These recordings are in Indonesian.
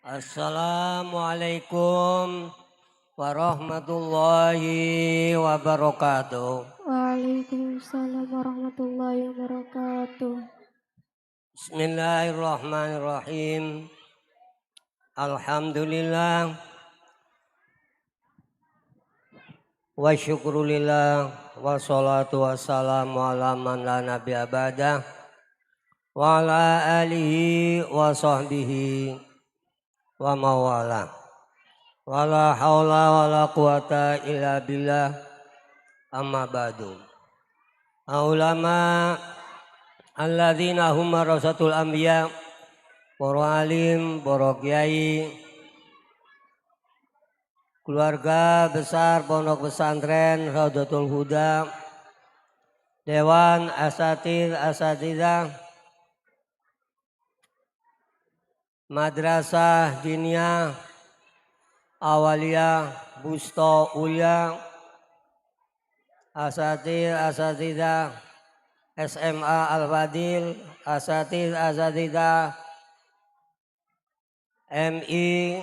Assalamualaikum warahmatullahi wabarakatuh. Waalaikumsalam warahmatullahi wabarakatuh. Bismillahirrahmanirrahim. Alhamdulillah wa syukrulillah wa salatu wassalamu ala man la nabiyya ba'dah wa ala alihi wa sahbihi wa mawala. Wala haula wala quwata illa billah amma ba'du. Ulama alladzina hum warasatul anbiya, para alim, para kiai, keluarga besar Pondok Pesantren Raudhatul Huda, Dewan Asatidzah, Madrasah Diniyah Awaliyah Busto Ulia, Asatidzah SMA Al-Fadil, Asatidzah MI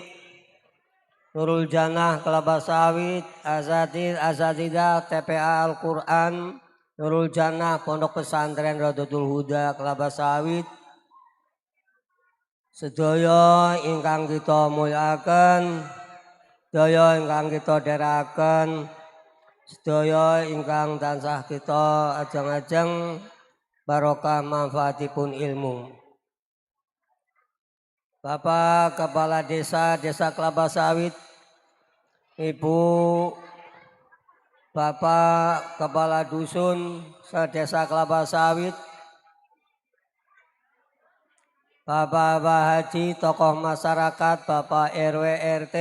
Nurul Jannah Kelapa Sawit, Asatidzah TPA Al-Quran Nurul Jannah Pondok Pesantren Raudhatul Huda Kelapa Sawit, sedaya ingkang kita mulyakaken, sedaya ingkang kita dherekaken, sedaya ingkang tansah kita ajeng-ajeng barokah manfaatipun ilmu. Bapak Kepala Desa Kelapa Sawit, Ibu Bapak Kepala Dusun Desa Kelapa Sawit, Bapak Haji, tokoh masyarakat, Bapak RW RT,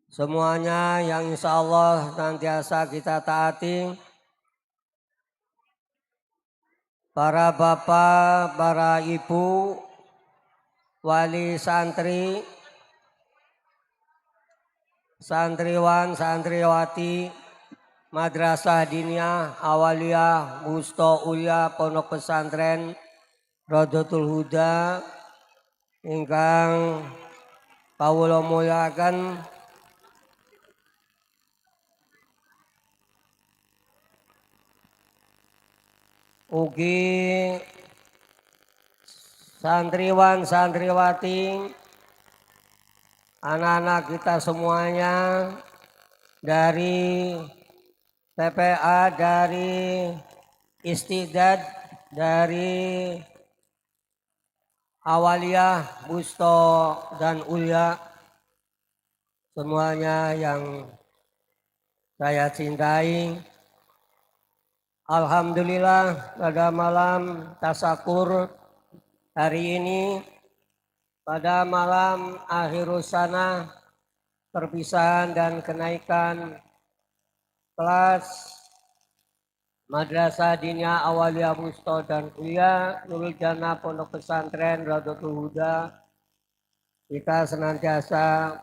semuanya yang insya Allah nantiasa kita taati, para bapak, para ibu, wali santri, santriwan, santriwati, Madrasah Diniyah Awaliyah Busto Ulia Pondok Pesantren Raudhatul Huda ingkang kawula mulyakaken, ugi santriwan santriwati, anak-anak kita semuanya dari TPA, dari Istiqdad, dari Awaliyah, Busto dan Ulia, semuanya yang saya cintai. Alhamdulillah pada malam tasakur hari ini, pada malam akhirus sana, perpisahan dan kenaikan kelas Madrasah Diniyah Awaliyah Busto dan Ulia Nurul Jannah Pondok Pesantren Raudhatul Huda, kita senantiasa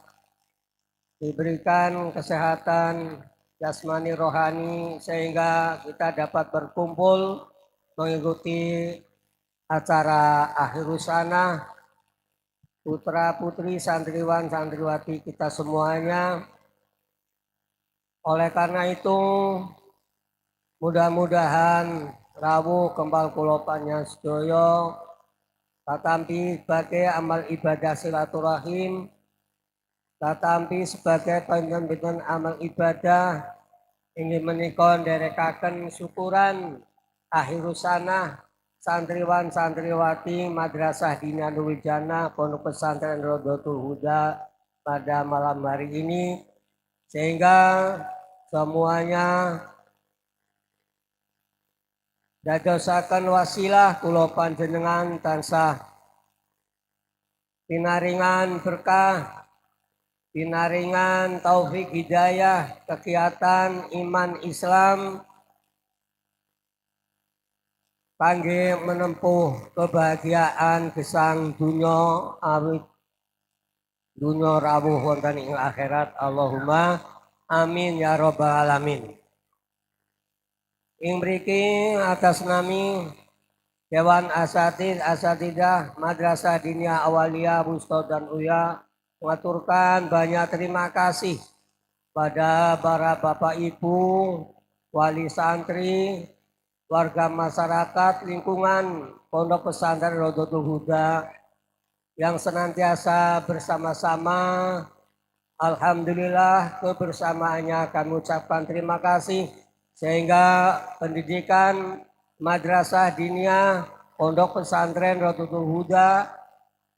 diberikan kesehatan jasmani rohani sehingga kita dapat berkumpul mengikuti acara akhirus sana, putra putri santriwan santriwati kita semuanya. Oleh karena itu, mudah-mudahan rawuh kembal kulopannya sedaya tatampi sebagai amal ibadah silaturahim, tatampi sebagai pinten-pinten amal ibadah ingin menika nderekaken syukuran akhirus sana santriwan santriwati Madrasah Diniyah Nurul Jannah Pondok Pesantren Raudhatul Huda pada malam hari ini, sehingga semuanya dadosaken wasilah kula panjenengan tansah pinaringan berkah, pinaringan taufik hidayah, kegiatan iman Islam kangge menempuh kebahagiaan gesang dunya awit dunya rawuh wonten ing akhirat. Allahumma amin ya rabbal alamin. Ing mriki atas nami Dewan Asatidah Madrasah Diniyah Awaliyah Busto dan Uya mengaturkan banyak terima kasih pada para bapak ibu, wali santri, warga masyarakat lingkungan Pondok Pesantren Rodotul Huda yang senantiasa bersama-sama. Alhamdulillah kebersamaannya kami ucapkan terima kasih sehingga pendidikan Madrasah Diniyah Pondok Pesantren Rodotul Huda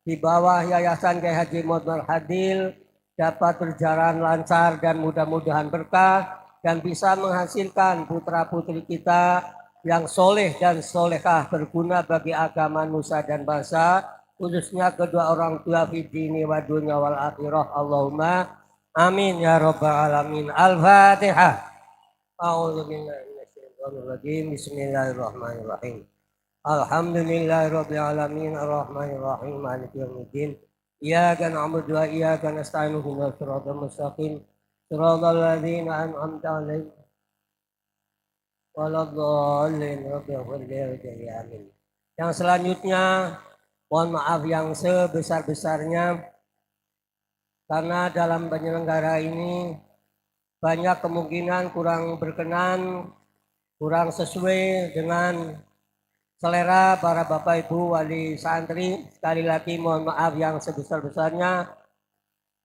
di bawah Yayasan Kiai Haji Muhammad Hadil dapat berjalan lancar dan mudah-mudahan berkah dan bisa menghasilkan putra-putri kita yang soleh dan solehah berguna bagi agama nusa dan bangsa, khususnya kedua orang tua fi dini wa dunya wal akhirah. Allahumma amin ya rabbal alamin. Al-Fatihah. A'udzu billahi minasyaitonir rajim. Bismillahirrahmanirrahim. Alhamdulillahirabbil alamin arrahmanir rahim maliki yaumiddin. Iyyaka na'budu wa iyyaka nasta'in ihdinas siratal mustaqim. Siratal ladzina an'amta 'alaihim waladdallin. Amin. Yang selanjutnya mohon maaf yang sebesar-besarnya karena dalam penyelenggara ini banyak kemungkinan kurang berkenan, kurang sesuai dengan selera para bapak ibu wali santri. Sekali lagi mohon maaf yang sebesar-besarnya.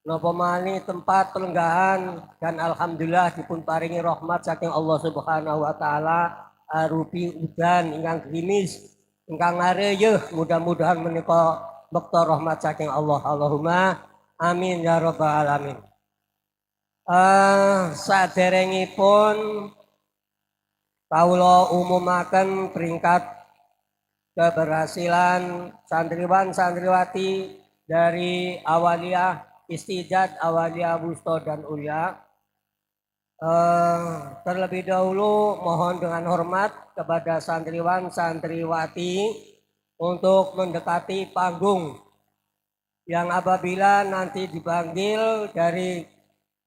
Napa malih tempat pelenggahan dan alhamdulillah dipun paringi rahmat saking Allah Subhanahu wa taala arupi udan ingkang gerimis ingkang ngareyeuh, mudah-mudahan menika bekta rahmat saking Allah. Allahumma amin ya rabbal alamin. Saderengipun kawula umumaken peringkat keberhasilan santriwan santriwati dari Awaliyah Istijad, Awaliyah Busto dan Ulia. Terlebih dahulu mohon dengan hormat kepada santriwan santriwati untuk mendekati panggung yang apabila nanti dipanggil dari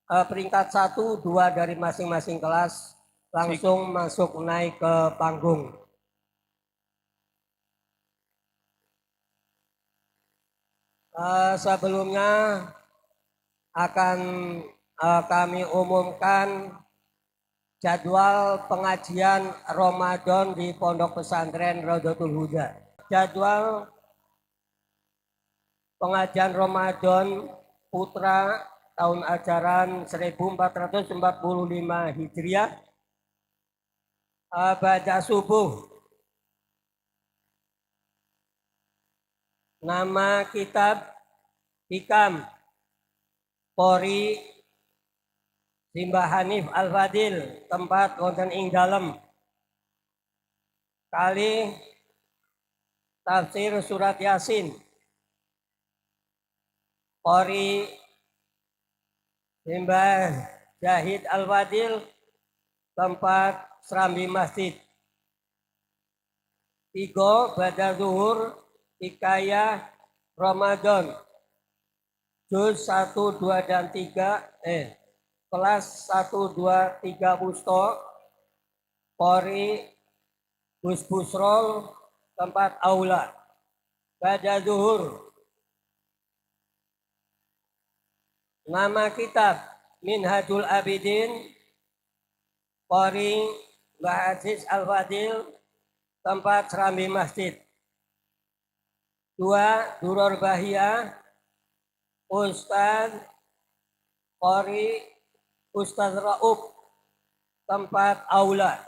peringkat 1, 2 dari masing-masing kelas langsung masuk naik ke panggung. Sebelumnya akan kami umumkan jadwal pengajian Ramadan di Pondok Pesantren Rodotul Huda. Jadwal pengajian Ramadan Putra tahun ajaran 1445 Hijriah pada subuh. Nama kitab Hikam Qori Simbah Hanif Al-Fadil, tempat wonten ing dalem. Kali tafsir surat Yasin Qori Simbah Jahid Al-Fadil, tempat Serambi Masjid. 3 pada zuhur Hikayah Ramadan juz 1, 2 dan 3 kelas 1, 2, 3 Busto Qori Gus Busrol, tempat aula. Pada zuhur nama kitab Minhajul Abidin Qori Mbah Aziz Al-Fadil, tempat Serambi Masjid. 2 Duror Bahia Ustaz Qori Ustaz Raub, tempat aula.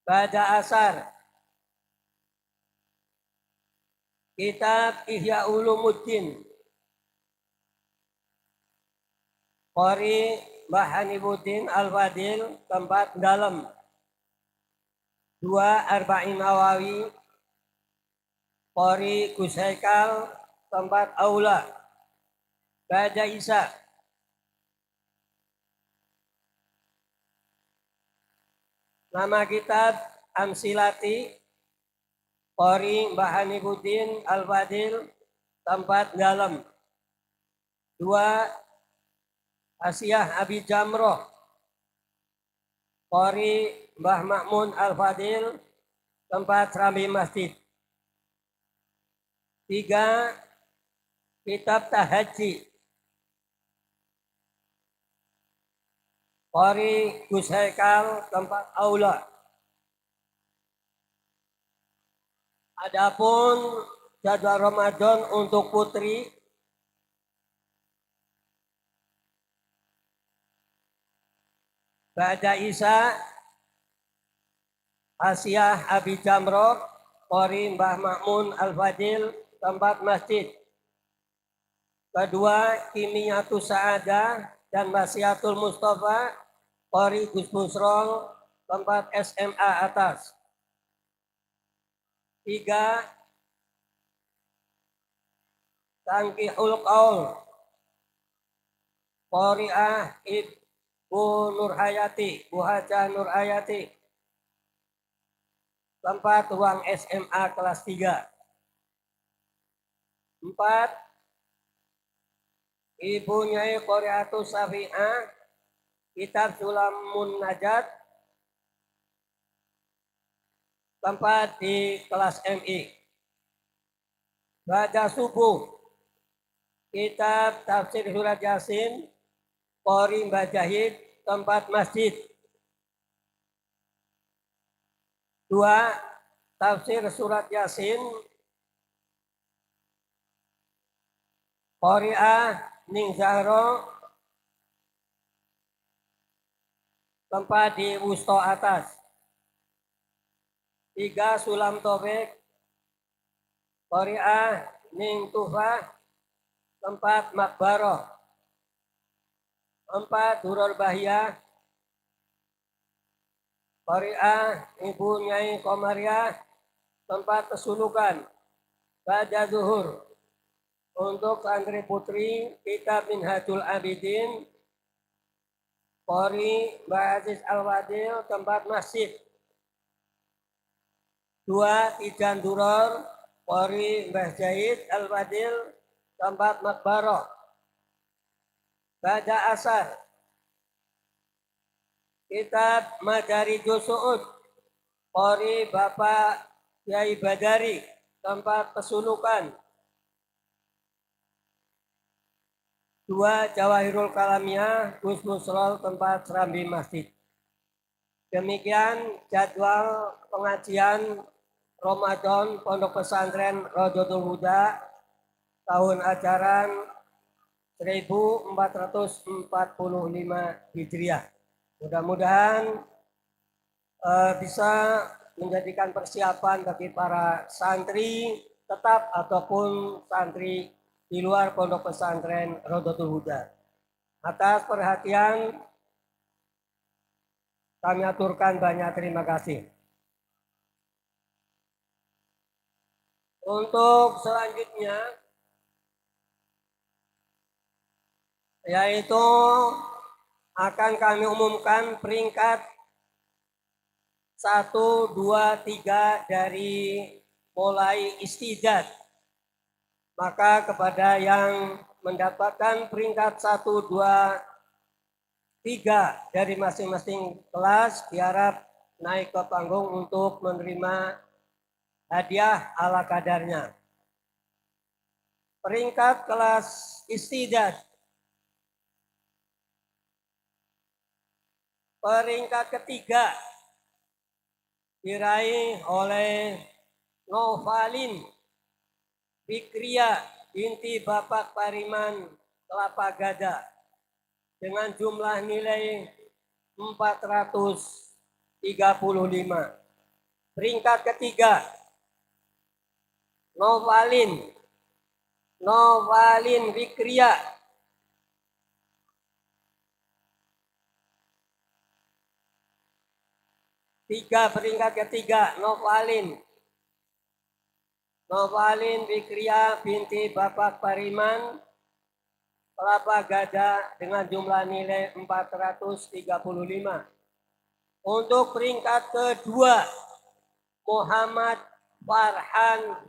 Pada asar kitab Ihya Ulumuddin Qori Mbah Hanifuddin Al-Fadil, tempat dalam. 2 Arba'in Nawawi Qori Gus Haikal, tempat aula. Pada Isa nama kitab Amsilati Qori Mbah Hanifuddin Al-Fadil, tempat dalam. 2 Asiyah Abi Jamroh Qori Mbah Ma'mun Al-Fadil, tempat serambi masjid. 3. Kitab Tahajji Qori Gus Haikal, tempat aula. Adapun jadwal Ramadan untuk putri Ba'da Isa Asyah Abi Jamroh Qori Mbah Ma'mun Al-Fadil, tempat masjid. Kedua, Kimiyatus Sa'adah dan Masyiatul Mustafa Qori Gus Busrol, tempat SMA atas. 3. Tangkihul Qaul Qori'ah Ibu Nurhayati, Bu Haja Nurhayati, tempat ruang SMA kelas 3. 4. Ibu Nyai Qoriatus Safi'ah, Kitab Sulamun Najat, tempat di kelas MI. Baca subuh, Kitab Tafsir Surat Yasin, Qori Mbah Jahid, tempat masjid. 2. Tafsir Surat Yasin, Qori'ah Ning Zahro, tempat di Wusto atas. 3. Sulam Taufik, Qori'ah Ning Tufah, tempat Makbaroh. 4. Durul Bahiyah, Qori'ah Ibu Nyai Komariah, tempat Pesulukan. Ba'da Zuhur. Untuk santri putri, Kitab Minhajul Abidin, Qori Mbah Aziz Al-Wadil, tempat masjid. 2. Tijan Duror, Qori Mbah Jahid Al-Wadil, tempat Makbaroh. Ba'da Asar, Kitab Madarijus Su'ud, Qori Bapak Yai Badari, tempat Pesulukan. 2. Jawahirul Kalamiyah, Gus Musrol, tempat serambi masjid. Demikian jadwal pengajian Ramadan Pondok Pesantren Rodotul Huda tahun ajaran 1445 Hijriah. Mudah-mudahan bisa menjadikan persiapan bagi para santri tetap ataupun santri di luar Pondok Pesantren Rodotul Huda. Atas perhatian kami aturkan banyak terima kasih. Untuk selanjutnya yaitu akan kami umumkan peringkat 1, 2, 3 dari mulai istidad. Maka kepada yang mendapatkan peringkat 1, 2, 3 dari masing-masing kelas diharap naik ke panggung untuk menerima hadiah ala kadarnya. Peringkat kelas istidad. Peringkat ketiga diraih oleh Novalin Fikria binti Bapak Pariman Kelapa Gada dengan jumlah nilai 435. Peringkat ketiga Novalin Fikria peringkat ketiga Novalin Fikria binti Bapak Pariman Kelapa Gada dengan jumlah nilai 435. Untuk peringkat kedua Muhammad Farhan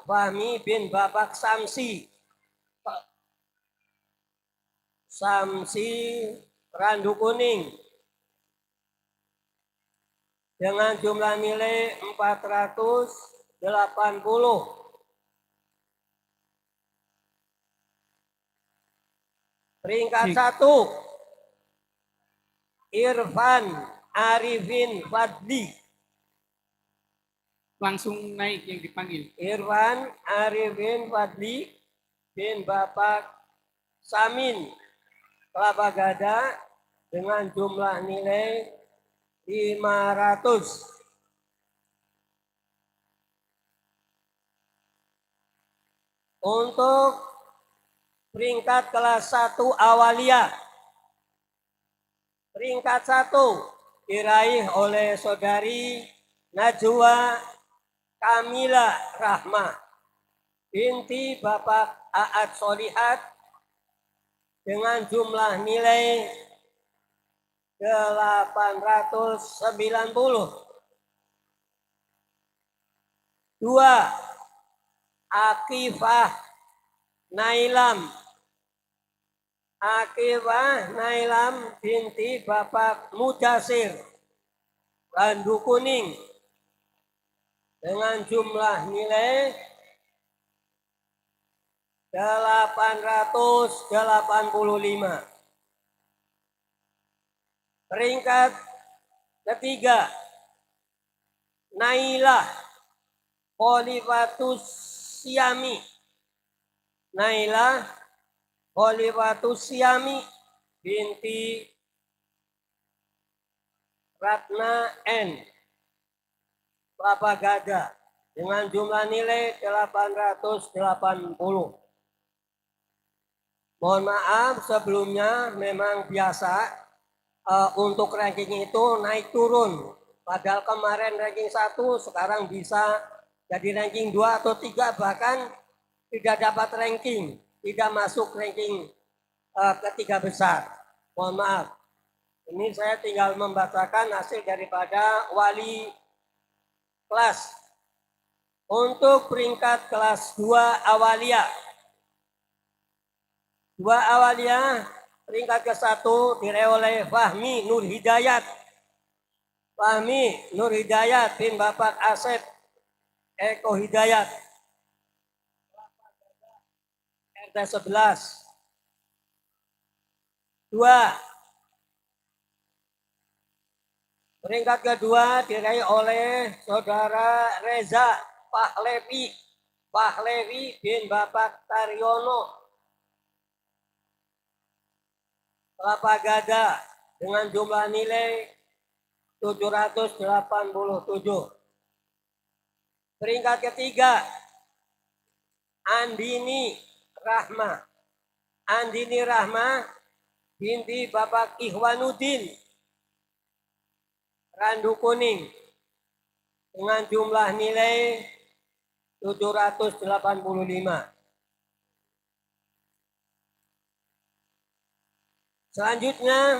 Fahmi bin Bapak Samsi Randu Kuning dengan jumlah nilai 480. Peringkat 1, Irfan Arifin Fadli. Langsung naik yang dipanggil. Irfan Arifin Fadli bin Bapak Samin Kelapa Gada dengan jumlah nilai 500. Untuk peringkat kelas 1 Awalia, peringkat 1 diraih oleh saudari Najwa Kamila Rahmah binti Bapak Aat Solihat dengan jumlah nilai 890. 2, Akifah Nailam binti Bapak Mudasir Randu Kuning dengan jumlah nilai 885. Peringkat ketiga, Nailah Kholifatus Siami. Nailah Kholifatus Siami binti Ratna N. Kelapa Gada dengan jumlah nilai 880. Mohon maaf sebelumnya memang biasa untuk ranking itu naik turun. Padahal kemarin ranking 1 sekarang bisa jadi ranking 2 atau 3 bahkan tidak dapat ranking, tidak masuk ranking ketiga besar. Mohon maaf. Ini saya tinggal membacakan hasil daripada wali kelas. Untuk peringkat kelas 2 Awalia. 2 Awalia peringkat ke-1 diraih oleh Fahmi Nur Hidayat. Fahmi Nur Hidayat bin Bapak Asep Eko Hidayat. RT 11. 2. Peringkat kedua diraih oleh saudara Reza Pahlevi bin Bapak Taryono Kelapa Gada dengan jumlah nilai 787. Peringkat ketiga, Andini Rahma binti Bapak Ikhwanuddin Randu Kuning dengan jumlah nilai 785. Selanjutnya,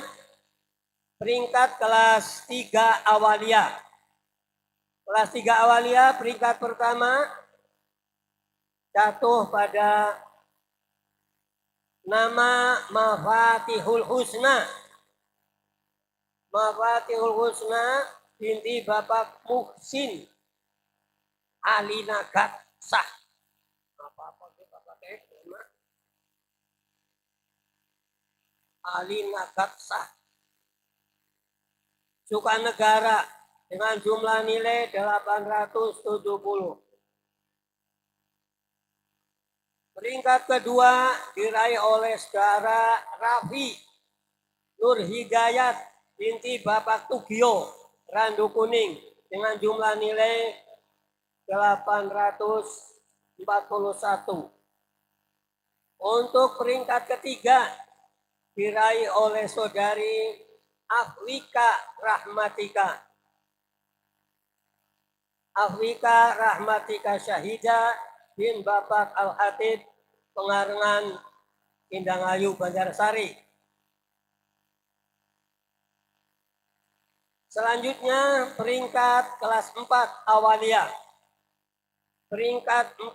peringkat kelas 3 Awalia. Kelas 3 Awalia peringkat pertama jatuh pada nama Mafatihul Husna. Mafatihul Husna binti Bapak Muhsin Alinagat Sah. Alinagat Sah. Sukanegara dengan jumlah nilai 870. Peringkat kedua diraih oleh saudara Rafi Nur Hidayat binti Bapak Tugio Randu Kuning dengan jumlah nilai 841. Untuk peringkat ketiga diraih oleh saudari Afwika Rahmatika Syahida bin Bapak Al-Hatib Pengarengan Indangayu Banjarsari. Selanjutnya peringkat kelas 4 Awalia. Peringkat 4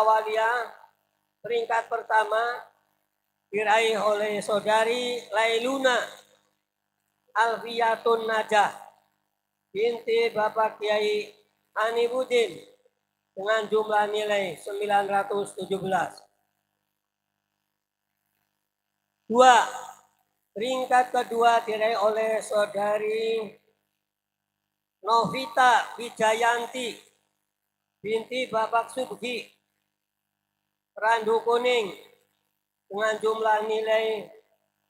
Awalia, peringkat pertama diraih oleh saudari Lailuna Alfiyatun Najah binti Bapak Kiai Hanibudin dengan jumlah nilai 917. 2. Peringkat kedua diraih oleh saudari Novita Wijayanti binti Bapak Subhi Randu Kuning dengan jumlah nilai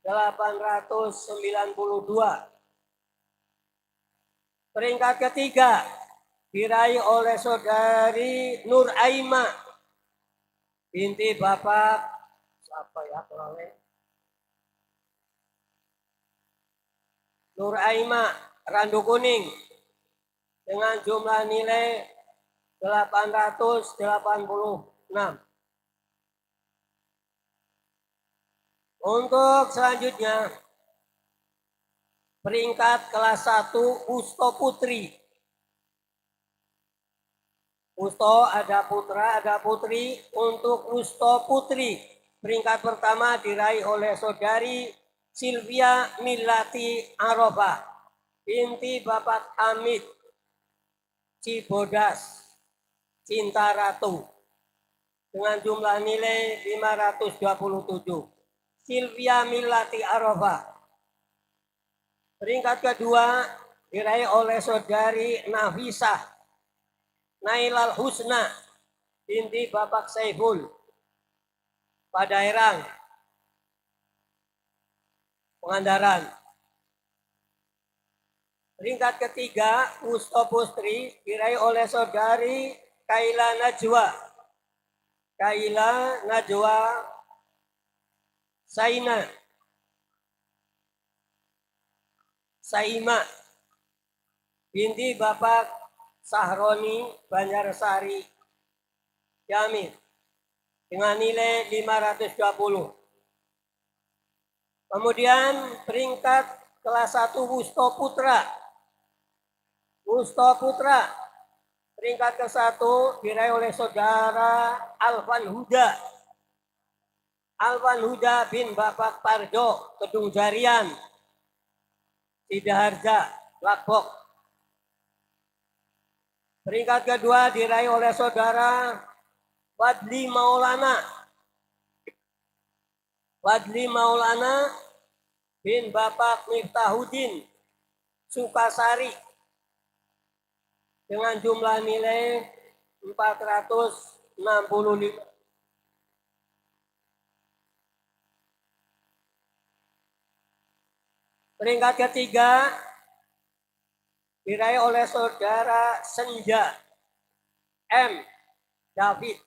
892. Peringkat ketiga diraih oleh saudari Nur Aima binti Bapak siapa ya kelalen? Nur Aima Randu Kuning dengan jumlah nilai 886. Untuk selanjutnya, peringkat kelas 1 Usto Putri. Usto ada putra, ada putri. Untuk Usto Putri, peringkat pertama diraih oleh saudari Silvia Milati Arofah binti Bapak Hamid Cibodas Cinta Ratu dengan jumlah nilai 527. Silvia Milati Arofah. Peringkat kedua diraih oleh saudari Nafisah Nailal Husna binti Bapak Saiful Padaerang Pangandaran. Peringkat ketiga Usto Putri diraih oleh saudari Kaila Najwa. Kaila Najwa Saima binti Bapak Sahroni Banjarsari Jamil dengan nilai 520. Kemudian peringkat kelas 1 Wusto Putra. Wusto Putra peringkat ke-1 diraih oleh saudara Alvan Huda. Alvan Huda bin Bapak Parjo Kedung Jarian Sidaharja Lakbok. Peringkat kedua diraih oleh saudara Fadli Maulana. Fadli Maulana bin Bapak Miftahudin Sukasari dengan jumlah nilai 465. Peringkat ketiga diraih oleh saudara Senja M. David.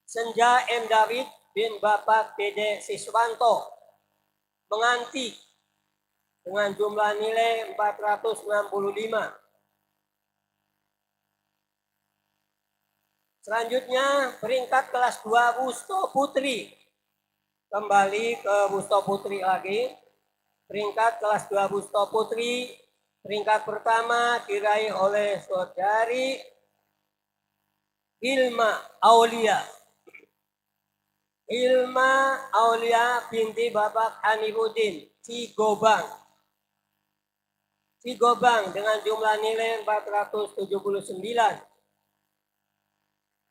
Senja M. David bin Bapak Dede Siswanto Menganti dengan jumlah nilai 465. Selanjutnya peringkat kelas 2 Wusto Putri. Kembali ke Wusto Putri lagi. Peringkat kelas 2 Wusto Putri. Peringkat pertama diraih oleh saudari Ilma Aulia. Ilma Aulia binti Bapak Hanifudin Cigobang. Cigobang dengan jumlah nilai 479.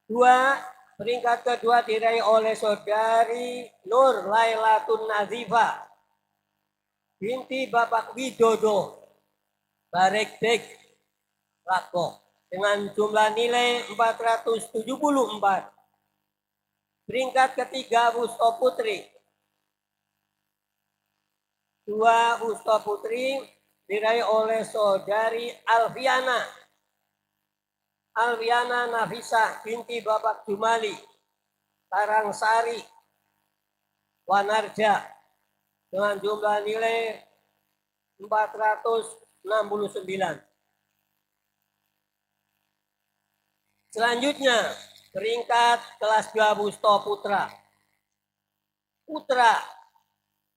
2. Peringkat kedua diraih oleh saudari Nur Lailatun Nazifah binti Bapak Widodo Barekdek Lako dengan jumlah nilai 474. Peringkat ketiga Wusto Putri. 2 Wusto Putri diraih oleh saudari Alfiana Nafisah binti Bapak Jumali Tarangsari Wanarja dengan jumlah nilai 469. Selanjutnya peringkat kelas 2 Wusto Putra. Putra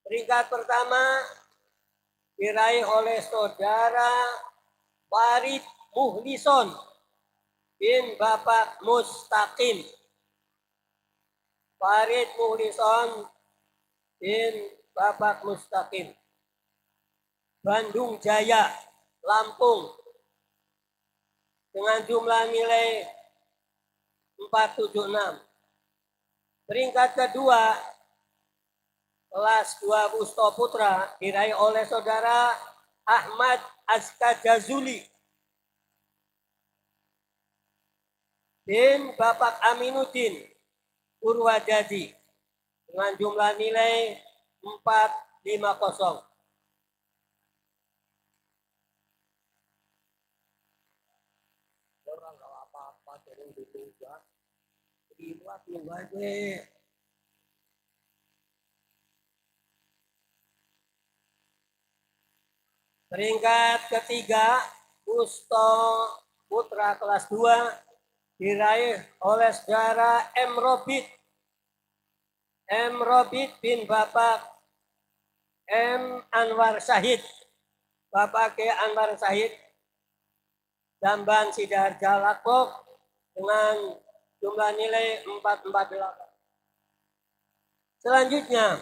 peringkat pertama diraih oleh saudara Farid Muhlison bin Bapak Mustaqim. Farid Muhlison bin Bapak Mustaqim. Bandung Jaya, Lampung dengan jumlah nilai 476. Peringkat kedua, kelas 2 Busto Putra diraih oleh saudara Ahmad Azka Jazuli bin Bapak Aminuddin Purwajadi dengan jumlah nilai 450. Orang kalau apa-apa turun dulu ya. Dibuat aja. Peringkat ketiga, Busto Putra kelas 2 diraih oleh saudara M. Robit bin Bapak M. Anwar Syahid. Bapak K. Anwar Syahid, Jamban Sidoarjo Lakbok dengan jumlah nilai 448. Selanjutnya,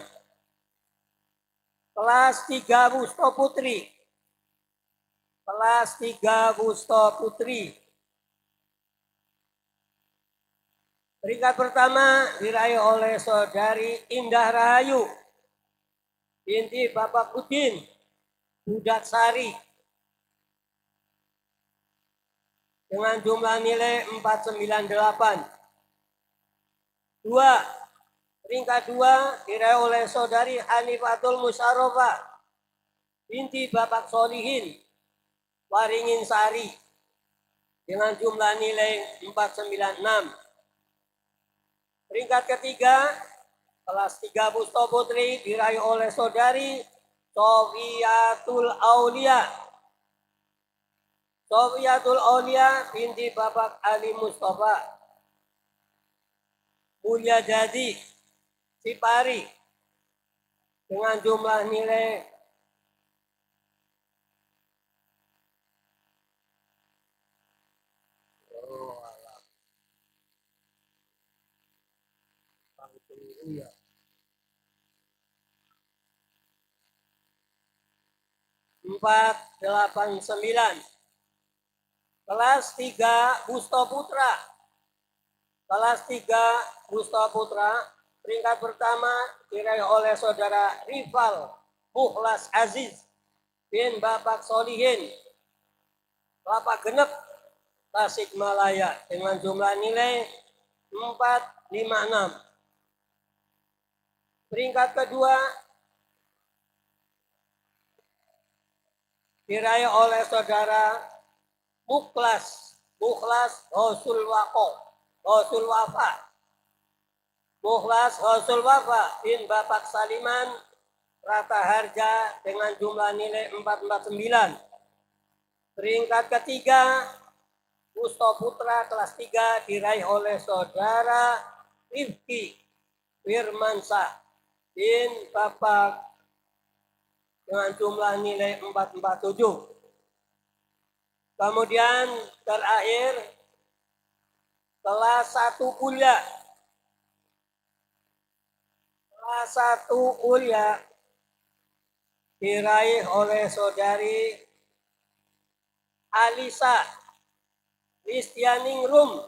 kelas 3 Busto Putri. Kelas 3 Busto Putri. Peringkat pertama diraih oleh saudari Indah Rahayu binti Bapak Udin Budak Sari dengan jumlah nilai 498. Peringkat 2 diraih oleh saudari Hanifatul Musyarofa binti Bapak Solihin Waringin Sari dengan jumlah nilai 496. Peringkat ketiga, kelas 3 Busto Putri diraih oleh saudari Sofiatul Aulia. Sofiatul Aulia binti Bapak Ali Mustafa Mulia Jadi Sipari dengan jumlah nilai 489. Kelas 3 Busto Putra. Kelas 3 Busto Putra, peringkat pertama diraih oleh saudara Rival Mukhlas Aziz bin Bapak Solihin Kelapa Genep Tasikmalaya dengan jumlah nilai 456. Peringkat kedua diraih oleh saudara Mukhlas Hosul Wafa. Mukhlas Hosul Wafa bin Bapak Saliman Rata Harja dengan jumlah nilai 449. Peringkat ketiga, Busto Putra kelas 3 diraih oleh saudara Rifki Firmansyah bin Bapak dengan jumlah nilai 447. Kemudian terakhir, kelas 1 kuliah. Kelas 1 kuliah diraih oleh saudari Alisa Listianingrum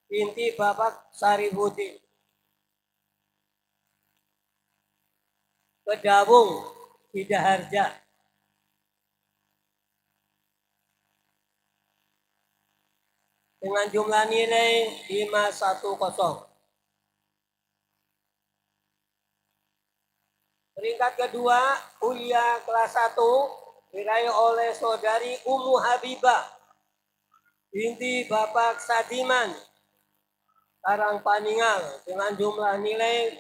binti Bapak Sarifudin Kedawung Sidoarjo dengan jumlah nilai 510. Peringkat kedua, kuliah kelas 1 diraih oleh saudari Ummu Habibah binti Bapak Sadiman Karangpaningal dengan jumlah nilai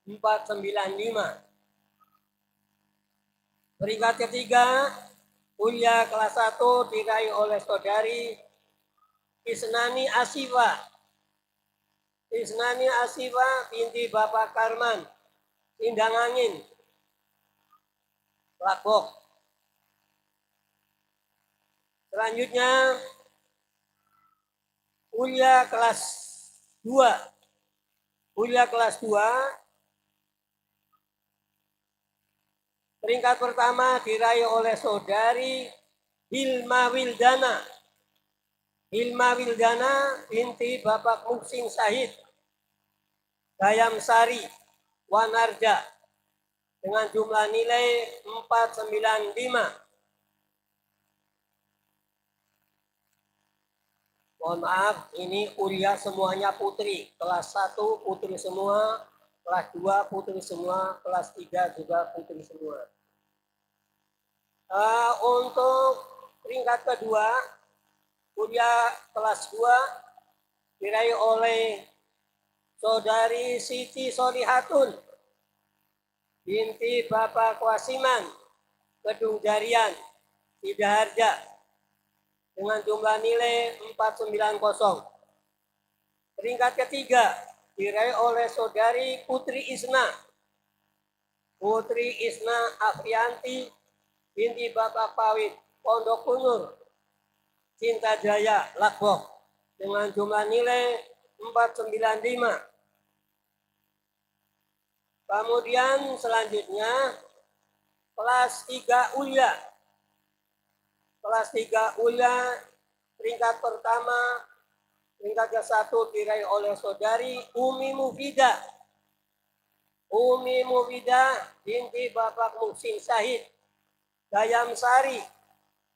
495. Peringkat ketiga, kuliah kelas 1 diraih oleh saudari Isnani Asifa binti Bapak Karman Indangangin Lakbok. Selanjutnya, kuliah kelas 2. Kuliah kelas 2, peringkat pertama diraih oleh saudari Hilma Wildana Hilma Wildana binti Bapak Muhsin Syahid Dayam Sari Wanarja dengan jumlah nilai 495. Mohon maaf, ini kuliah semuanya putri. Kelas 1 putri semua, kelas 2 putri semua, kelas 3 juga putri semua. Untuk peringkat kedua, kuliah kelas 2 diraih oleh Saudari Siti Solihatun binti Bapak Kwasiman Kedung Jarian Sidaharja dengan jumlah nilai 490. Peringkat ketiga diraih oleh Saudari Putri Isna Afrianti binti Bapak Pawit Pondok Kunur Cinta Jaya Lakboh dengan jumlah nilai 495. Kemudian selanjutnya kelas 3 Ulia. Kelas 3 Ulia peringkat pertama, peringkat ke-1 diraih oleh Saudari Umi Mufidah. Umi Mufidah binti Bapak Muhsin Syahid Dayam Sari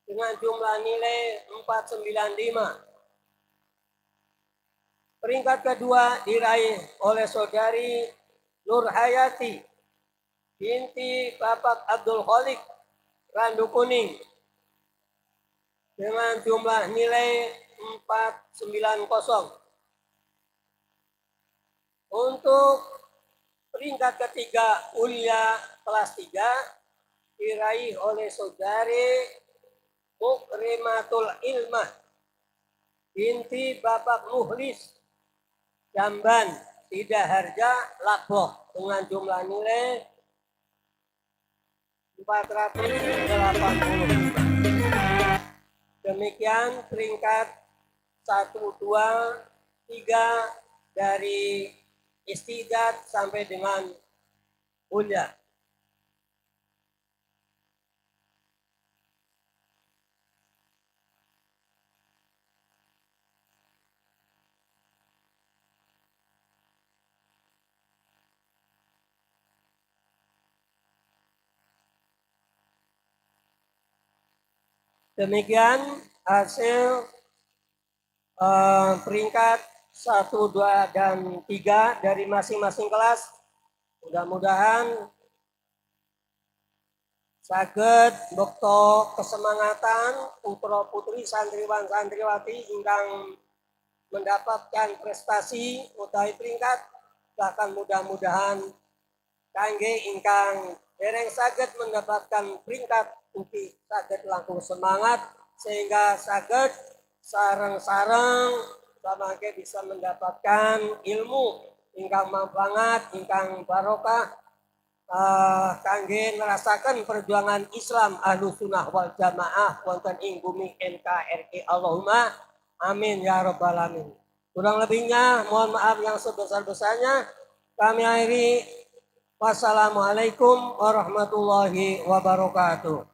dengan jumlah nilai 495. Peringkat kedua diraih oleh Saudari Nur Hayati binti Bapak Abdul Khalik Randu Kuning dengan jumlah nilai 490. Untuk peringkat ketiga Ulia kelas 3 diraih oleh Saudari Mukrimatul Ilmah binti Bapak Muhlis Jamban Sidaharja Lakboh dengan jumlah nilai 480. Demikian peringkat 1, 2, 3 dari istidad sampai dengan Ulia. Demikian hasil peringkat 1, 2, dan 3 dari masing-masing kelas. Mudah-mudahan saged mbekta kesemangatan putra putri santriwan santriwati ingkang mendapatkan prestasi utawi peringkat, bahkan mudah-mudahan kangge ingkang dereng saged mendapatkan peringkat ugi saged langkung semangat sehingga saged sareng-sareng samangke bisa mendapatkan ilmu ingkang manfaat, ingkang barokah, kangge ngerasakan perjuangan Islam Ahlus Sunnah wal Jamaah wonten ing bumi NKRI. Allahumma amin ya rabbal alamin. Kurang lebihnya mohon maaf yang sebesar-besarnya. Kami akhiri. Wassalamualaikum warahmatullahi wabarakatuh.